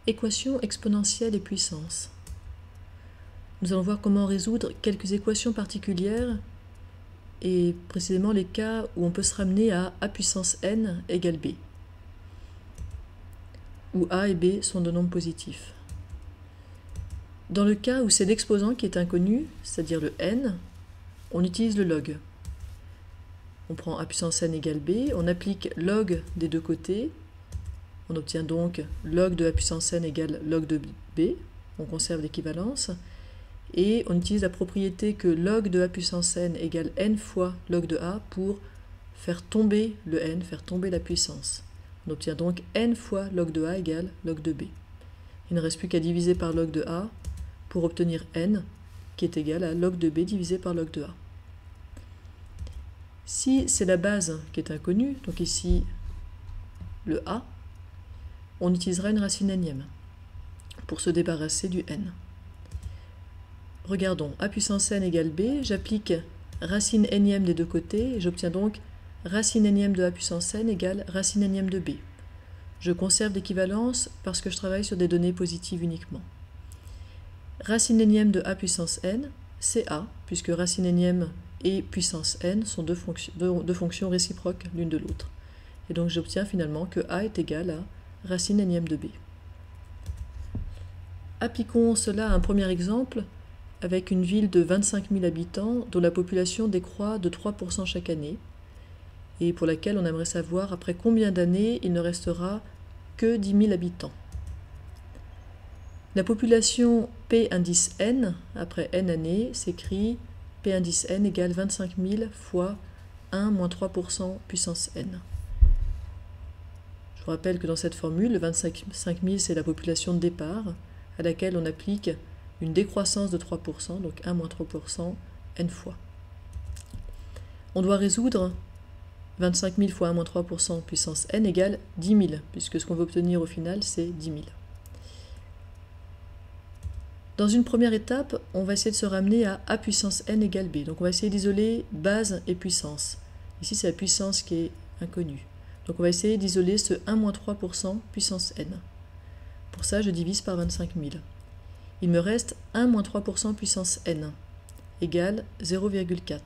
Équations exponentielles et puissance. Nous allons voir comment résoudre quelques équations particulières et précisément les cas où on peut se ramener à a puissance n égale b, où a et b sont de nombres positifs. Dans le cas où c'est l'exposant qui est inconnu, c'est-à-dire le n, on utilise le log. On prend a puissance n égale b, on applique log des deux côtés, on obtient donc log de a puissance n égale log de b, on conserve l'équivalence, et on utilise la propriété que log de a puissance n égale n fois log de a pour faire tomber le n, faire tomber la puissance. On obtient donc n fois log de a égale log de b. Il ne reste plus qu'à diviser par log de a pour obtenir n, qui est égal à log de b divisé par log de a. Si c'est la base qui est inconnue, donc ici le a, on utilisera une racine énième pour se débarrasser du n. Regardons, a puissance n égale b, j'applique racine énième des deux côtés, et j'obtiens donc racine énième de a puissance n égale racine énième de b. Je conserve l'équivalence parce que je travaille sur des données positives uniquement. Racine énième de a puissance n, c'est a, puisque racine énième et puissance n sont deux fonctions réciproques l'une de l'autre. Et donc j'obtiens finalement que a est égal à racine énième de b. Appliquons cela à un premier exemple avec une ville de 25 000 habitants dont la population décroît de 3% chaque année et pour laquelle on aimerait savoir après combien d'années il ne restera que 10 000 habitants. La population P indice n, après n années, s'écrit P indice n égale 25 000 fois 1 moins 3% puissance n. Je vous rappelle que dans cette formule, le 25 000 c'est la population de départ, à laquelle on applique une décroissance de 3%, donc 1 moins 3% n fois. On doit résoudre 25 000 fois 1 moins 3% puissance n égale 10 000, puisque ce qu'on veut obtenir au final c'est 10 000. Dans une première étape, on va essayer de se ramener à a puissance n égale b. Donc on va essayer d'isoler base et puissance. Ici c'est la puissance qui est inconnue. Donc on va essayer d'isoler ce 1 moins 3% puissance n. Pour ça, je divise par 25 000. Il me reste 1 moins 3% puissance n égale 0,4.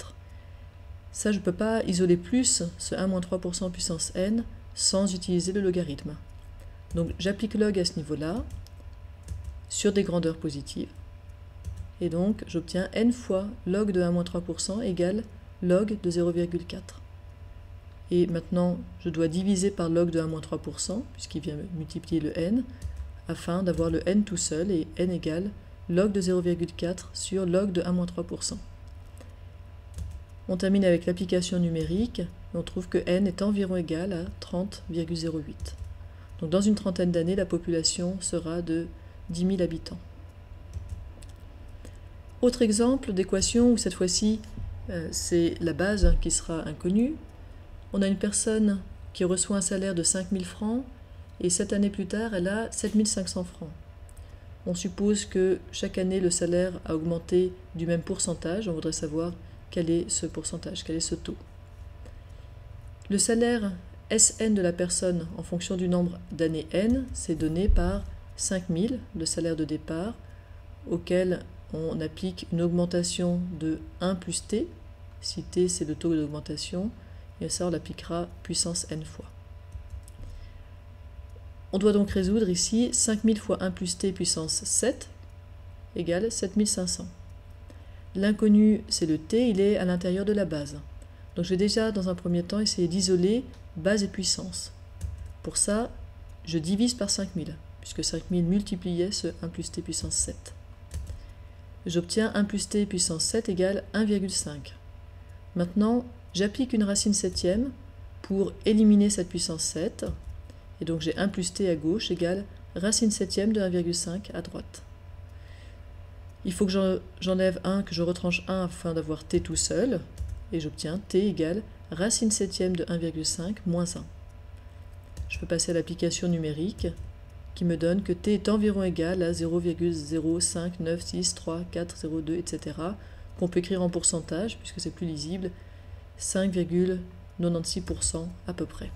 Ça, je ne peux pas isoler plus ce 1 moins 3% puissance n sans utiliser le logarithme. Donc j'applique log à ce niveau-là sur des grandeurs positives. Et donc j'obtiens n fois log de 1 moins 3% égale log de 0,4. Et maintenant, je dois diviser par log de 1 moins 3%, puisqu'il vient multiplier le n, afin d'avoir le n tout seul, et n égale log de 0,4 sur log de 1 moins 3%. On termine avec l'application numérique, et on trouve que n est environ égal à 30,08. Donc dans une trentaine d'années, la population sera de 10 000 habitants. Autre exemple d'équation où cette fois-ci, c'est la base qui sera inconnue. On a une personne qui reçoit un salaire de 5 000 francs et 7 années plus tard, elle a 7 500 francs. On suppose que chaque année, le salaire a augmenté du même pourcentage. On voudrait savoir quel est ce pourcentage, quel est ce taux. Le salaire Sn de la personne en fonction du nombre d'années n, c'est donné par 5 000, le salaire de départ, auquel on applique une augmentation de 1 plus t, si t c'est le taux d'augmentation, et ça on l'appliquera puissance n fois. On doit donc résoudre ici 5000 fois 1 plus t puissance 7 égale 7500. L'inconnu c'est le t, il est à l'intérieur de la base. Donc je vais déjà dans un premier temps essayer d'isoler base et puissance. Pour ça, je divise par 5000, puisque 5000 multipliait ce 1 plus t puissance 7. J'obtiens 1 plus t puissance 7 égale 1,5. Maintenant, j'applique une racine septième pour éliminer cette puissance 7, et donc j'ai 1 plus t à gauche égale racine septième de 1,5 à droite. Il faut que j'enlève 1, que je retranche 1 afin d'avoir t tout seul, et j'obtiens t égale racine septième de 1,5 moins 1. Je peux passer à l'application numérique qui me donne que t est environ égal à 0,05963,402, etc., qu'on peut écrire en pourcentage puisque c'est plus lisible, 5,96% à peu près.